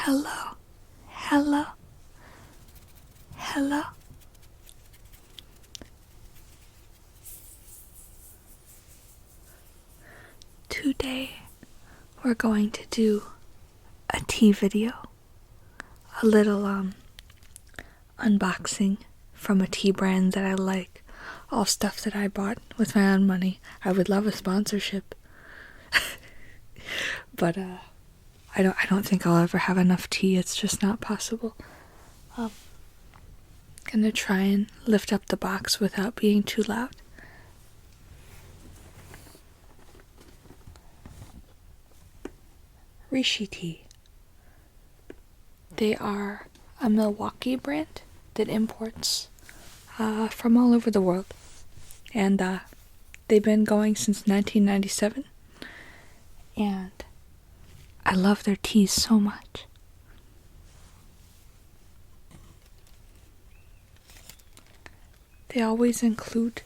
Hello, hello, hello. Today we're going to do a tea video, a little unboxing from a tea brand that I like, all stuff that I bought with my own money. I would love a sponsorship, but I don't think I'll ever have enough tea. It's just not possible. Gonna try and lift up the box without being too loud. Rishi tea. They are a Milwaukee brand that imports from all over the world, and they've been going since 1997, and I love their teas so much. They always include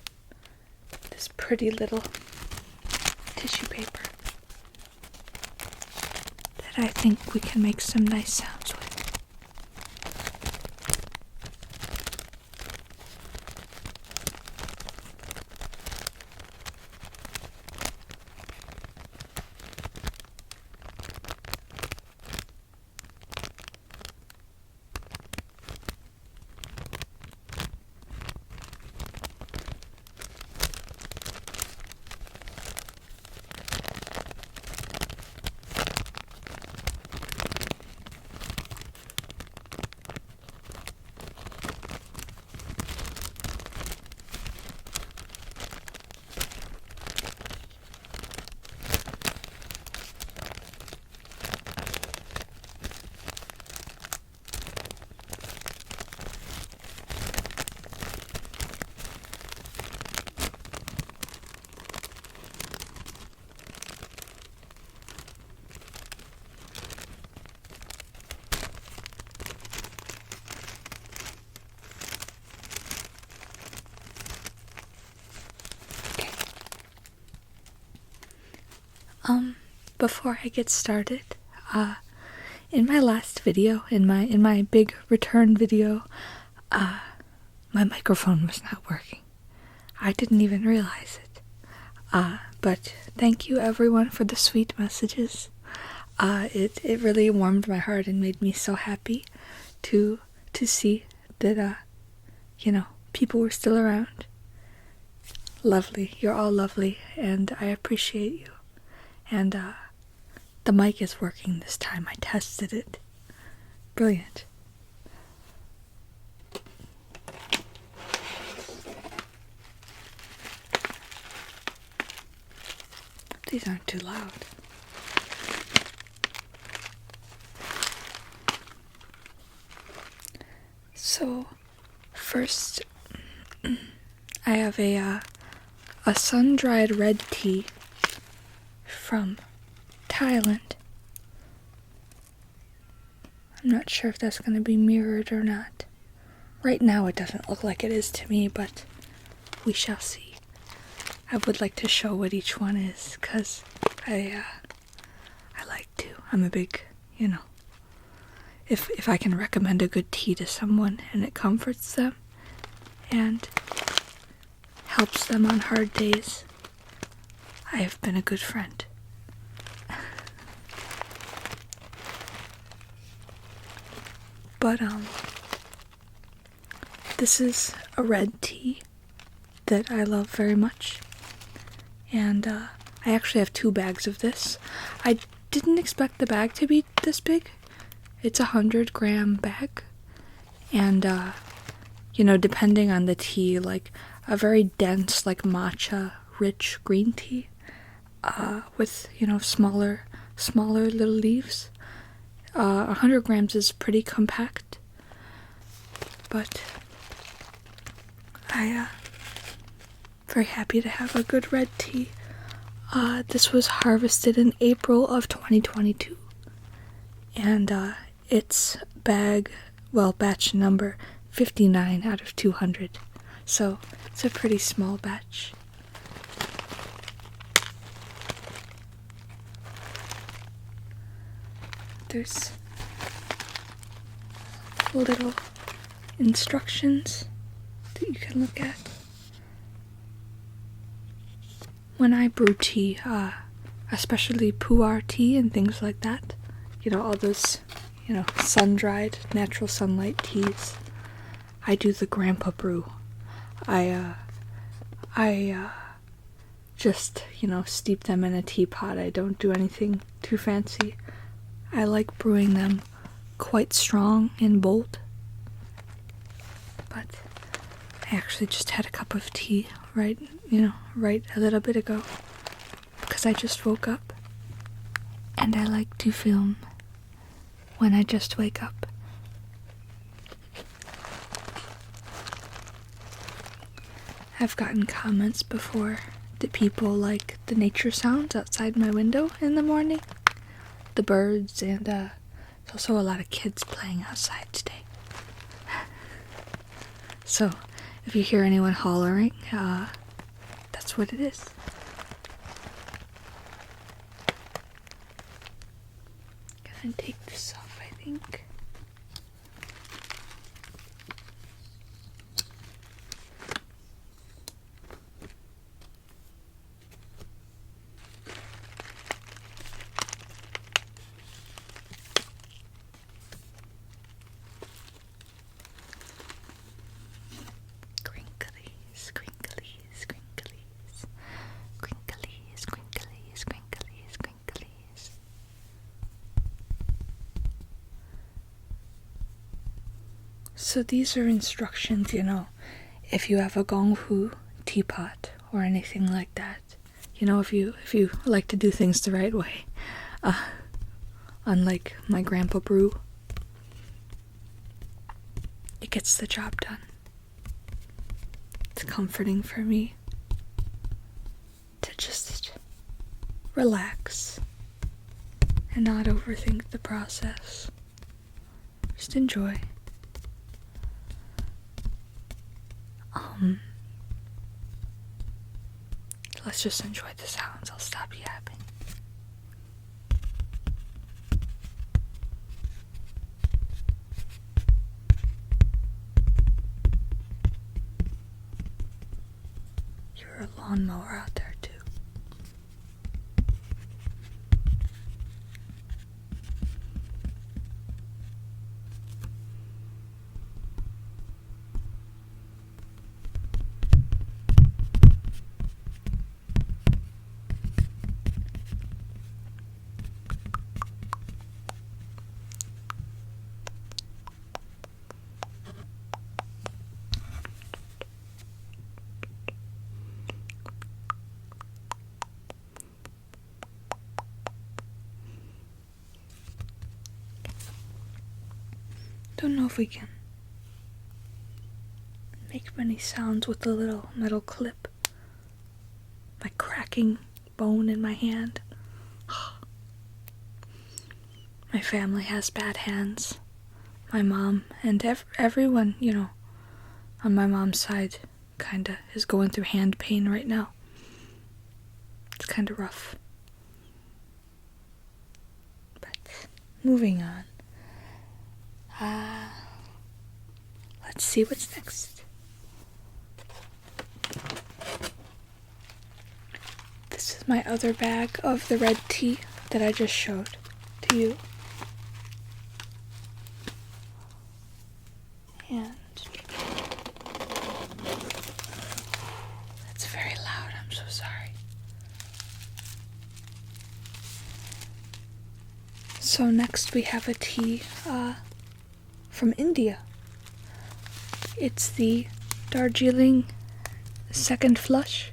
this pretty little tissue paper that I think we can make some nice sounds with. Before I get started, in my last video, in my big return video, my microphone was not working. I didn't even realize it. But thank you everyone for the sweet messages. It really warmed my heart and made me so happy to see that people were still around. Lovely. You're all lovely, and I appreciate you. And the mic is working this time. I tested it. Brilliant. These aren't too loud. So, first, I have a sun-dried red tea from Thailand. I'm not sure if that's going to be mirrored or not. Right now it doesn't look like it is to me, but we shall see. I would like to show what each one is, because I like to. I'm a big, if I can recommend a good tea to someone and it comforts them and helps them on hard days, I have been a good friend. But this is a red tea that I love very much, and I actually have 2 bags of this. I didn't expect the bag to be this big. It's a 100-gram bag, and depending on the tea, like a very dense, like matcha, rich green tea, with smaller little leaves. 100 grams is pretty compact, but I very happy to have a good red tea. This was harvested in April of 2022, and it's batch number 59 out of 200, so it's a pretty small batch. There's little instructions that you can look at. When I brew tea, especially pu'er tea and things like that, all those, sun-dried, natural sunlight teas, I do the grandpa brew. I just, steep them in a teapot. I don't do anything too fancy. I like brewing them quite strong and bold. But I actually just had a cup of tea right a little bit ago, because I just woke up, and I like to film when I just wake up. I've gotten comments before that people like the nature sounds outside my window in the morning, the birds, and there's also a lot of kids playing outside today. So if you hear anyone hollering, that's what it is. Gonna take this off, I think. So these are instructions, if you have a gongfu teapot or anything like that. If you like to do things the right way. Unlike my grandpa brew, it gets the job done. It's comforting for me to just relax and not overthink the process. Just enjoy. Let's just enjoy the sounds. I'll stop yapping. You're a lawnmower out there too. Don't know if we can make many sounds with the little metal clip. My cracking bone in my hand. My family has bad hands. My mom and everyone, on my mom's side kinda is going through hand pain right now. It's kinda rough. But moving on. Let's see what's next. This is my other bag of the red tea that I just showed to you. And that's very loud, I'm so sorry. So next we have a tea from India. It's the Darjeeling Second Flush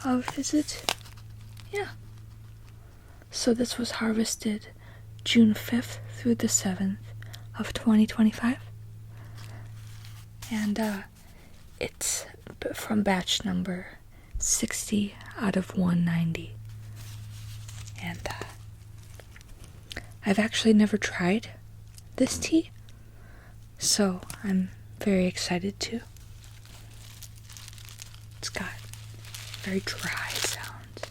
of, is it? Yeah. So this was harvested June 5th through the 7th of 2025. And it's from batch number 60 out of 190. And I've actually never tried this tea, so I'm very excited to. It's got very dry sounds.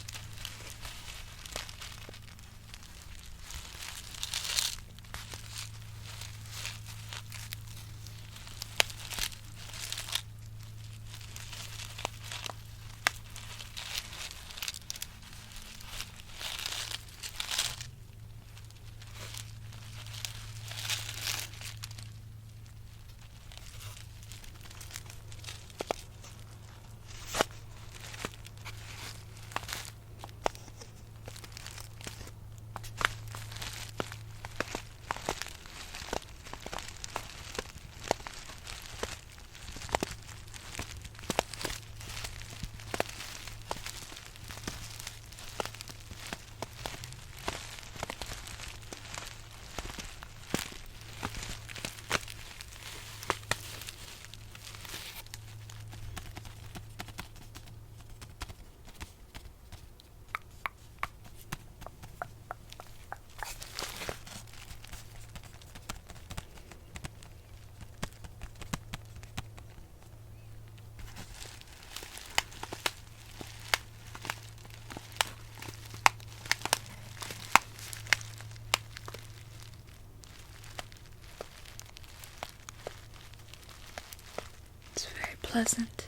pleasant.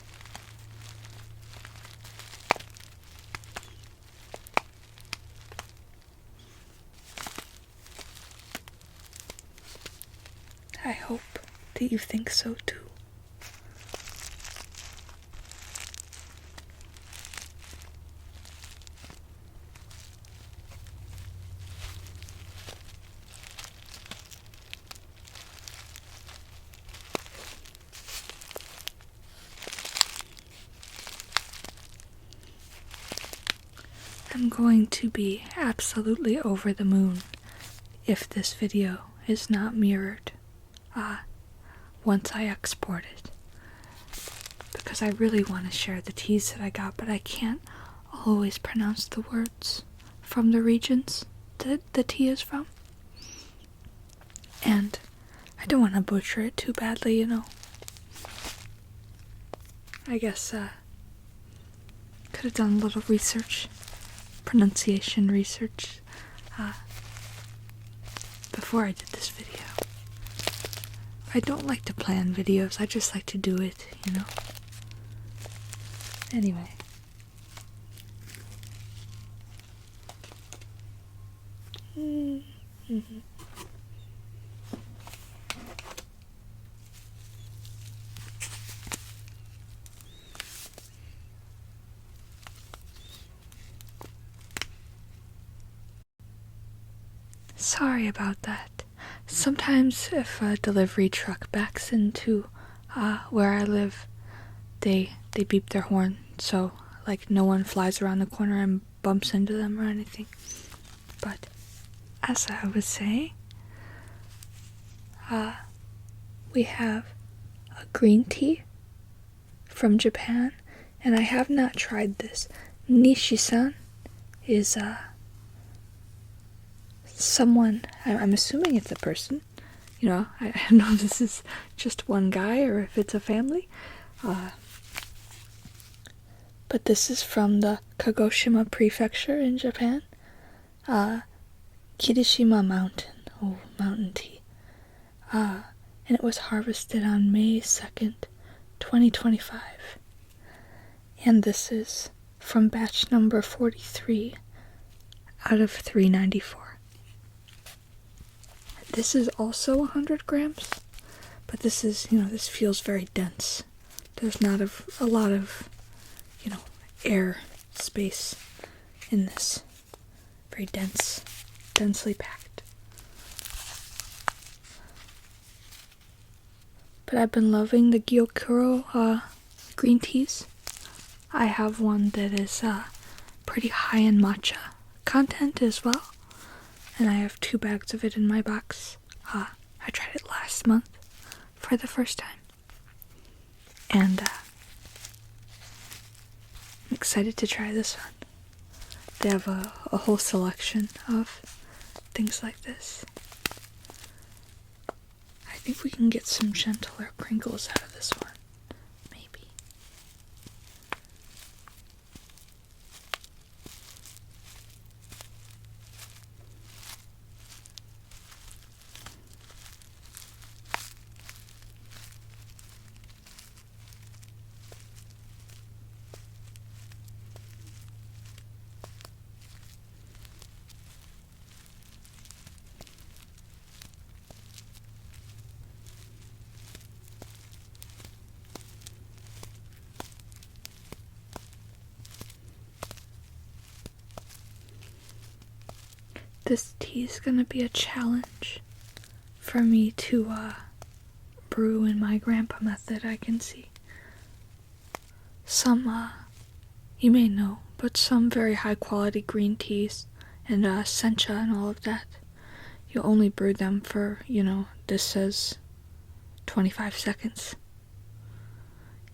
I hope that you think so too. I'm going to be absolutely over the moon if this video is not mirrored once I export it, because I really want to share the teas that I got, but I can't always pronounce the words from the regions that the tea is from, and I don't want to butcher it too badly, you know. I guess could have done a little research, pronunciation research, before I did this video. I don't like to plan videos, I just like to do it, you know. Anyway. Sorry about that. Sometimes if a delivery truck backs into where I live, they beep their horn, so like no one flies around the corner and bumps into them or anything. But as I was saying, we have a green tea from Japan, and I have not tried this. Nishi-san is someone, I'm assuming it's a person, you know, I don't know if this is just one guy or if it's a family, but this is from the Kagoshima prefecture in Japan, Kirishima mountain, mountain tea, and it was harvested on May 2nd, 2025, and this is from batch number 43 out of 394. This is also 100 grams, but this is, you know, this feels very dense. There's not a lot of, you know, air space in this. Very dense, densely packed. But I've been loving the Gyokuro green teas. I have one that is pretty high in matcha content as well. And I have 2 bags of it in my box. I tried it last month for the first time. And I'm excited to try this one. They have a whole selection of things like this. I think we can get some gentler crinkles out of this one. Maybe. This tea is gonna be a challenge for me to brew in my grandpa method, I can see. Some, you may know, but some very high quality green teas and sencha and all of that, you only brew them for, you know, this says 25 seconds.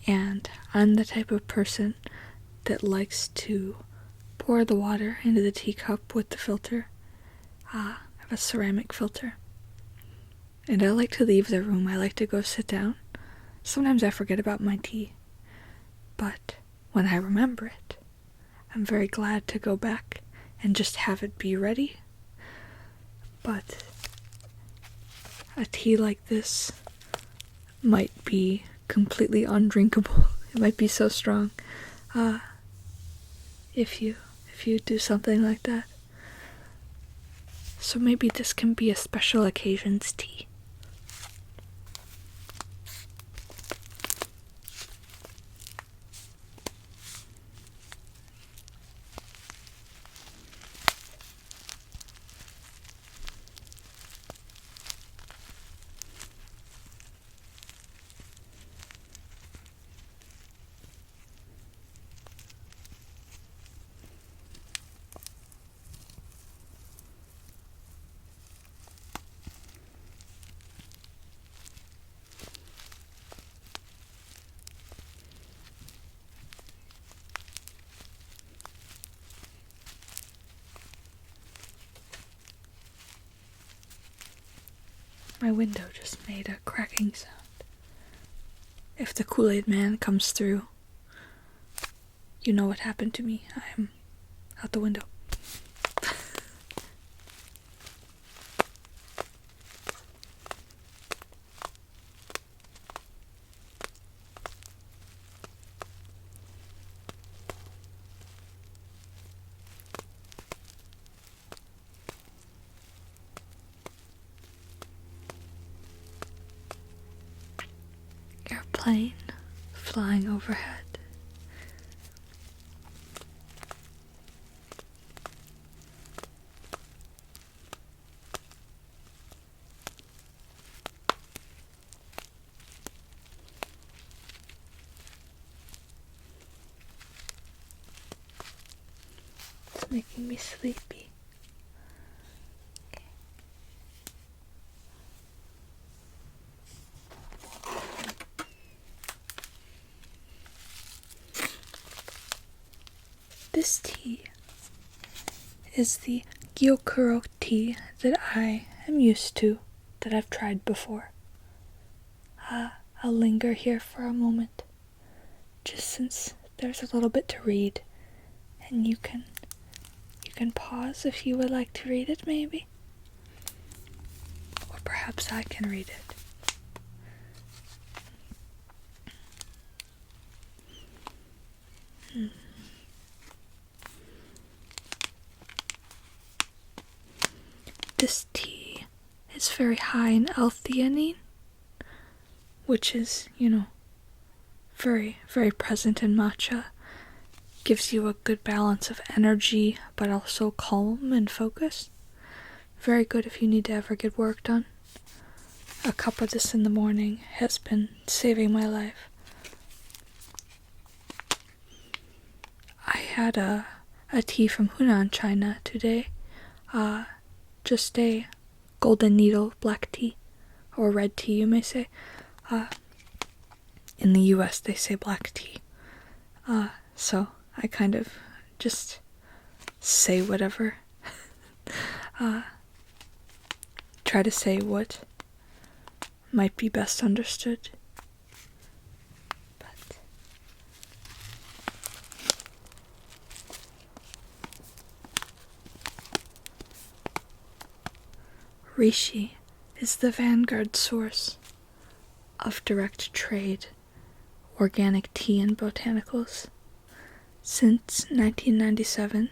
And I'm the type of person that likes to pour the water into the teacup with the filter. I have a ceramic filter. And I like to leave the room. I like to go sit down. Sometimes I forget about my tea. But when I remember it, I'm very glad to go back and just have it be ready. But a tea like this might be completely undrinkable. It might be so strong. If you do something like that. So maybe this can be a special occasions tea. My window just made a cracking sound. If the Kool-Aid Man comes through, you know what happened to me. I am out the window. Airplane flying overhead. It's making me sleepy. This tea is the Gyokuro tea that I am used to, that I've tried before. I'll linger here for a moment, just since there's a little bit to read, and you can pause if you would like to read it, maybe? Or perhaps I can read it. This tea is very high in L-theanine, which is, very, very present in matcha. Gives you a good balance of energy, but also calm and focus. Very good if you need to ever get work done. A cup of this in the morning has been saving my life. I had a tea from Hunan, China today. Just a golden needle black tea, or red tea you may say. In the US they say black tea. So I kind of just say whatever. Try to say what might be best understood. But Rishi is the vanguard source of direct trade, organic tea and botanicals. Since 1997,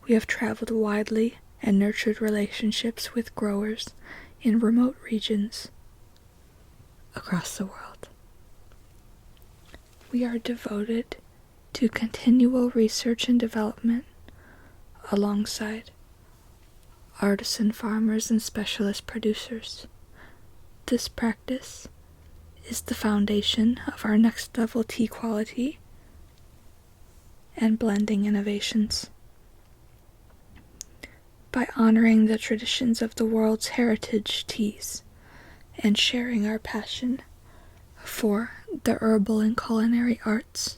we have traveled widely and nurtured relationships with growers in remote regions across the world. We are devoted to continual research and development alongside artisan farmers and specialist producers. This practice is the foundation of our next level tea quality and blending innovations. By honoring the traditions of the world's heritage teas and sharing our passion for the herbal and culinary arts,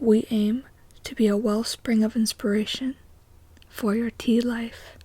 we aim to be a wellspring of inspiration for your tea life.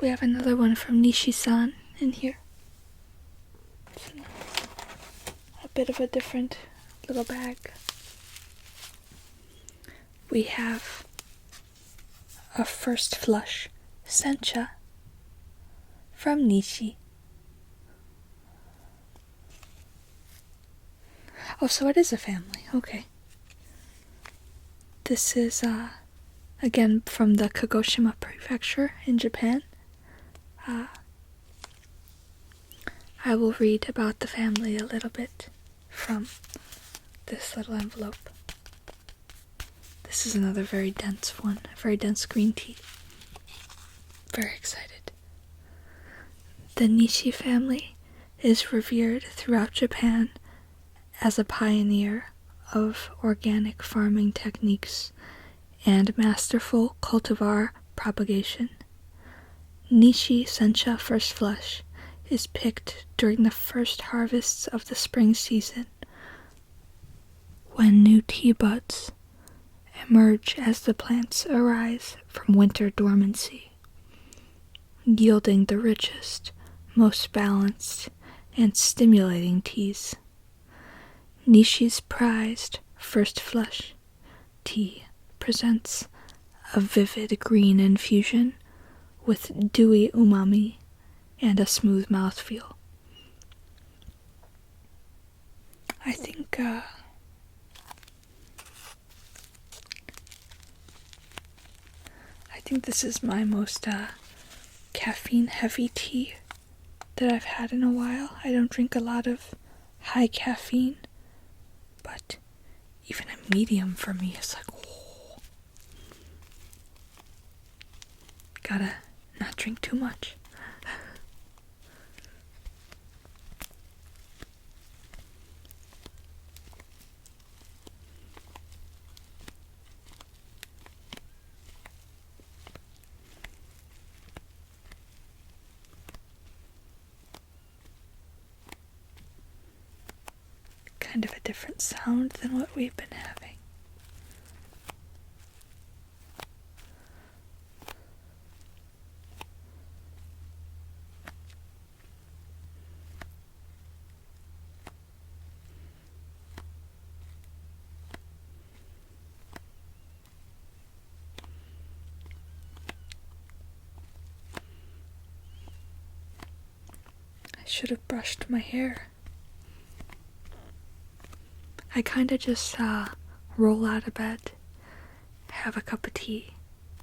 We have another one from Nishi-san in here. It's a bit of a different little bag. We have a first flush sencha from Nishi. Oh, so it is a family. Okay. This is, again, from the Kagoshima Prefecture in Japan. I will read about the family a little bit from this little envelope. This is another very dense one, a very dense green tea. Very excited. The Nishi family is revered throughout Japan as a pioneer of organic farming techniques and masterful cultivar propagation. Nishi Sencha First Flush is picked during the first harvests of the spring season, when new tea buds emerge as the plants arise from winter dormancy, yielding the richest, most balanced, and stimulating teas. Nishi's prized First Flush tea presents a vivid green infusion with dewy umami and a smooth mouthfeel. I think this is my most caffeine-heavy tea that I've had in a while. I don't drink a lot of high caffeine, but even a medium for me is like, oh. Gotta not drink too much. Kind of a different sound than what we've been having. I should have brushed my hair. I kind of just roll out of bed, have a cup of tea,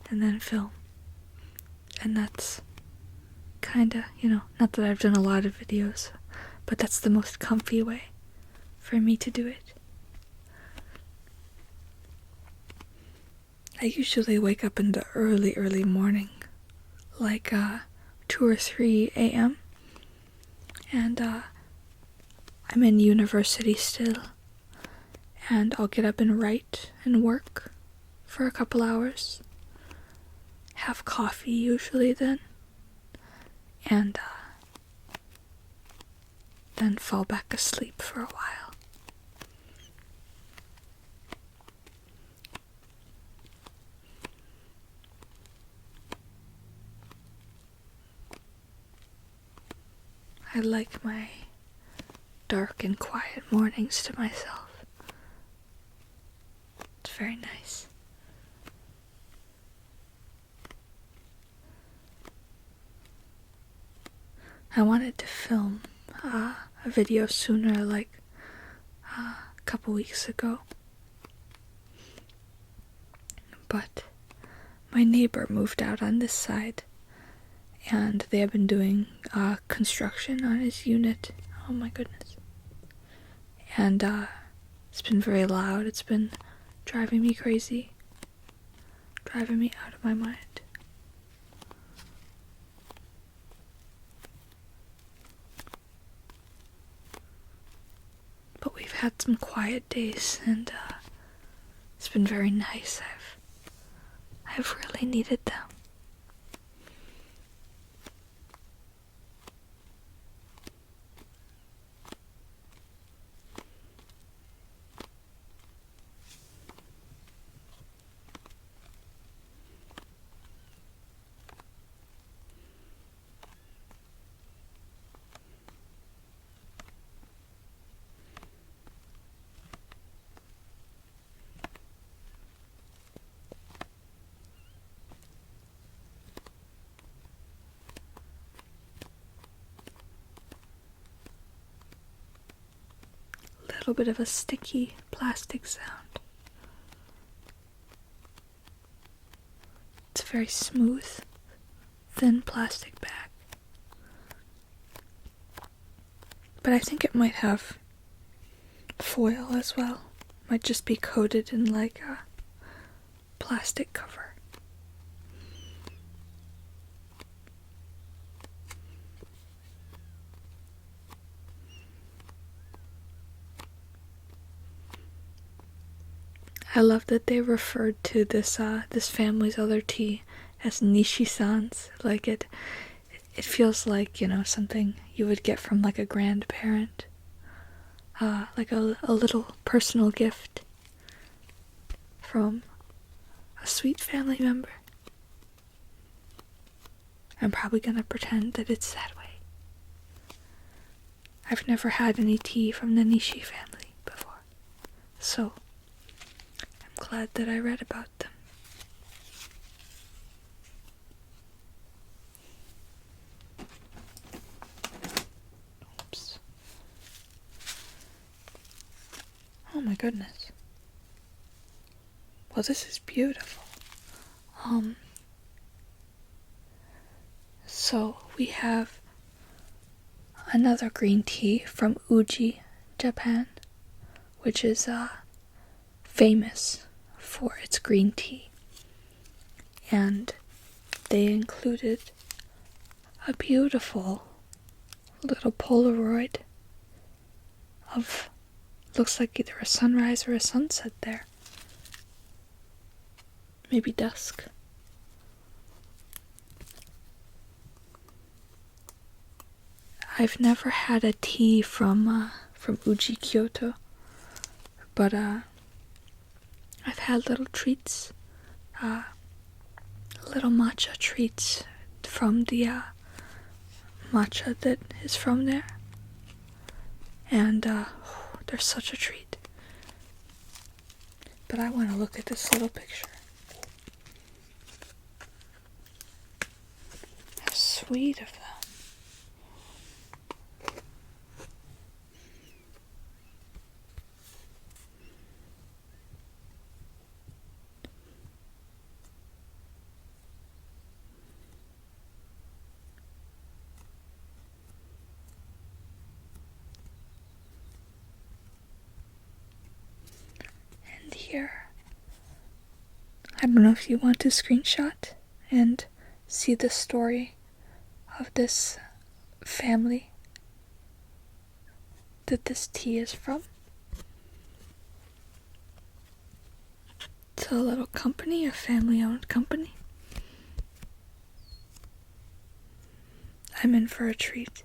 and then film. And that's kind of, not that I've done a lot of videos, but that's the most comfy way for me to do it. I usually wake up in the early morning, like 2 or 3 a.m. And I'm in university still. And I'll get up and write and work for a couple hours. Have coffee usually then. And then fall back asleep for a while. I like my dark and quiet mornings to myself. Very nice. I wanted to film a video sooner, like a couple weeks ago, but my neighbor moved out on this side, and they have been doing construction on his unit. Oh my goodness. And it's been very loud. It's been driving me crazy, driving me out of my mind. But we've had some quiet days, and it's been very nice. I've really needed them. little bit of a sticky plastic sound. It's a very smooth, thin plastic bag. But I think it might have foil as well. Might just be coated in like a plastic cover. I love that they referred to this family's other tea as Nishi-san's. Like it feels like, something you would get from like a grandparent. Like a little personal gift from a sweet family member. I'm probably gonna pretend that it's that way. I've never had any tea from the Nishi family before, so I'm glad that I read about them. Oops. Oh my goodness. Well, this is beautiful. So we have another green tea from Uji, Japan, which is famous for its green tea. And they included a beautiful little Polaroid of, looks like either a sunrise or a sunset there. Maybe dusk. I've never had a tea from Uji, Kyoto, but I've had little treats, little matcha treats from the matcha that is from there, and they're such a treat. But I want to look at this little picture. How sweet of them. Here, I don't know if you want to screenshot and see the story of this family that this tea is from. It's a little company, a family-owned company. I'm in for a treat.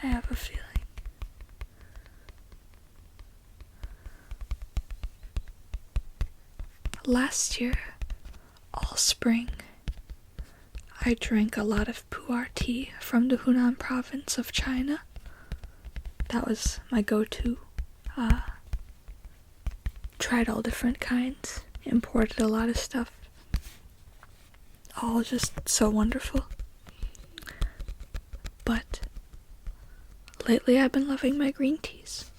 I have a feeling. Last year, all spring, I drank a lot of pu'er tea from the Hunan province of China. That was my go-to. Tried all different kinds, imported a lot of stuff. All just so wonderful. But lately I've been loving my green teas.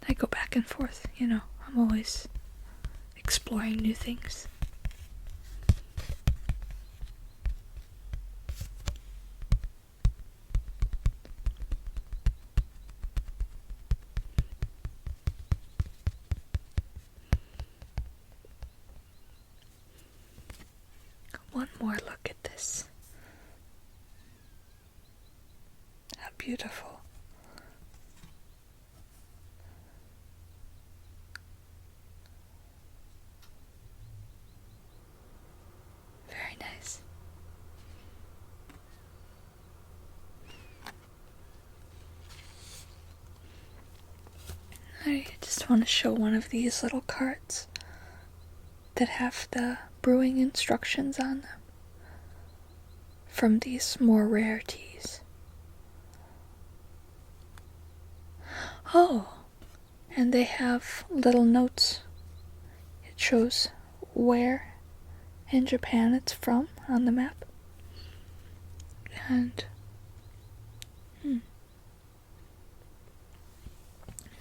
I go back and forth, I'm always exploring new things. One more look at this. How beautiful. Very nice. I just want to show one of these little cards that have the brewing instructions on them from these more rare teas. Oh, and they have little notes. It shows where in Japan it's from on the map. And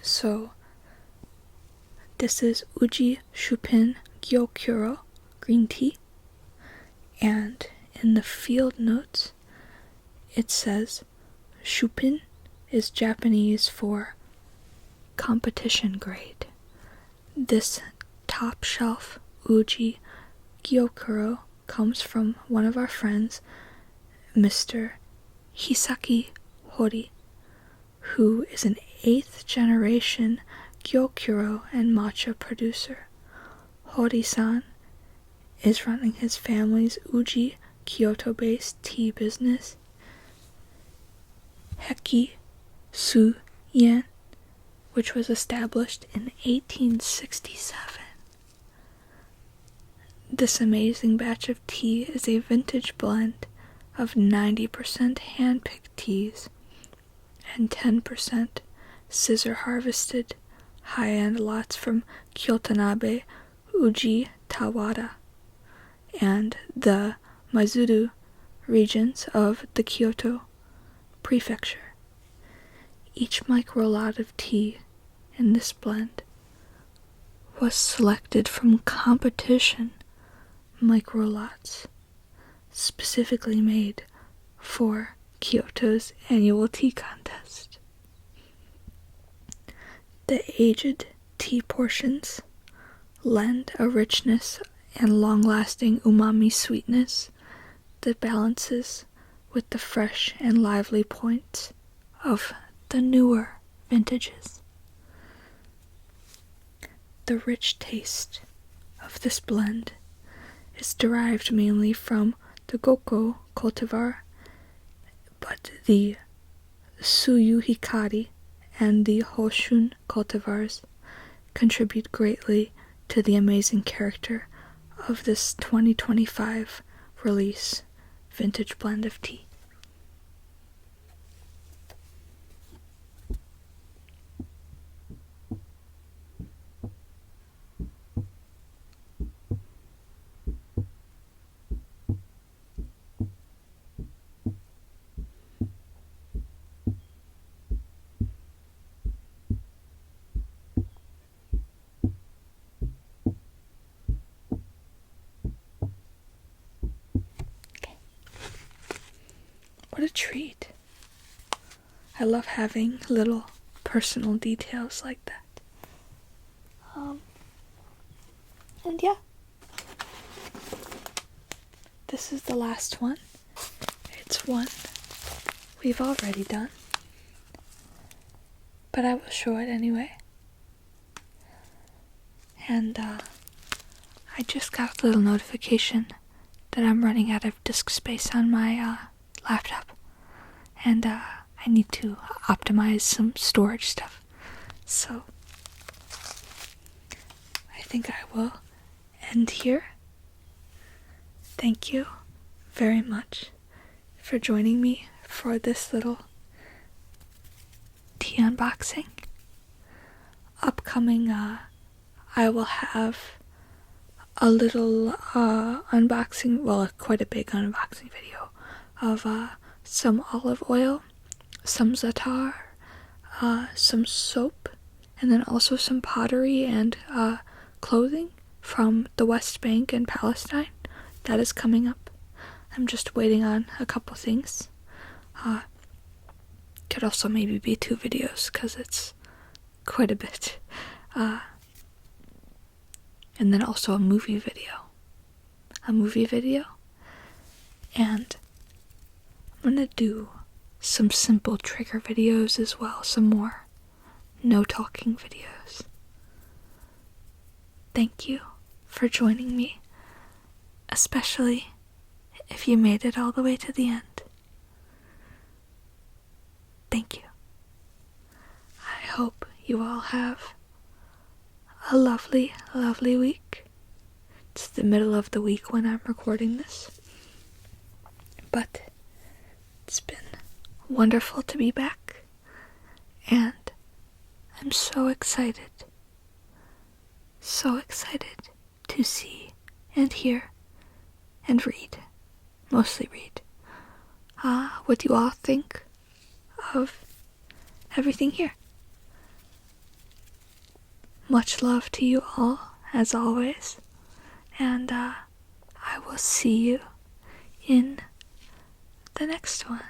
so this is Uji Shupin Gyokuro green tea, and in the field notes it says Shupin is Japanese for competition grade. This top shelf Uji Gyokuro comes from one of our friends, Mr. Hisaki Hori, who is an 8th generation Gyokuro and matcha producer. Hori-san is running his family's Uji Kyoto-based tea business, Heki Su Yen, which was established in 1867. This amazing batch of tea is a vintage blend of 90% hand-picked teas and 10% scissor-harvested high-end lots from Kyotanabe Uji Tawada and the Maizuru regions of the Kyoto prefecture. Each micro lot of tea in this blend was selected from competition micro lots specifically made for Kyoto's annual tea contest. The aged tea portions lend a richness and long-lasting umami sweetness that balances with the fresh and lively points of the newer vintages. The rich taste of this blend is derived mainly from the Goko cultivar, but the Tsuyu Hikari and the Hoshun cultivars contribute greatly to the amazing character of this 2025 release vintage blend of tea. What a treat. I love having little personal details like that. And yeah. This is the last one. It's one we've already done, but I will show it anyway. And I just got a little notification that I'm running out of disk space on my laptop, and I need to optimize some storage stuff. So I think I will end here. Thank you very much for joining me for this little tea unboxing. Upcoming, I will have a little unboxing, well, quite a big unboxing video of some olive oil, some za'atar, some soap, and then also some pottery and clothing from the West Bank and Palestine. That is coming up. I'm just waiting on a couple things. Could also maybe be 2 videos because it's quite a bit. And then also a movie video. And I'm gonna do some simple trigger videos as well, some more no talking videos. Thank you for joining me, especially if you made it all the way to the end. Thank you. I hope you all have a lovely, lovely week. It's the middle of the week when I'm recording this, but it's been wonderful to be back, and I'm so excited. So excited to see and hear and read. Mostly read. What you all think of everything here. Much love to you all, as always. And I will see you in the next one.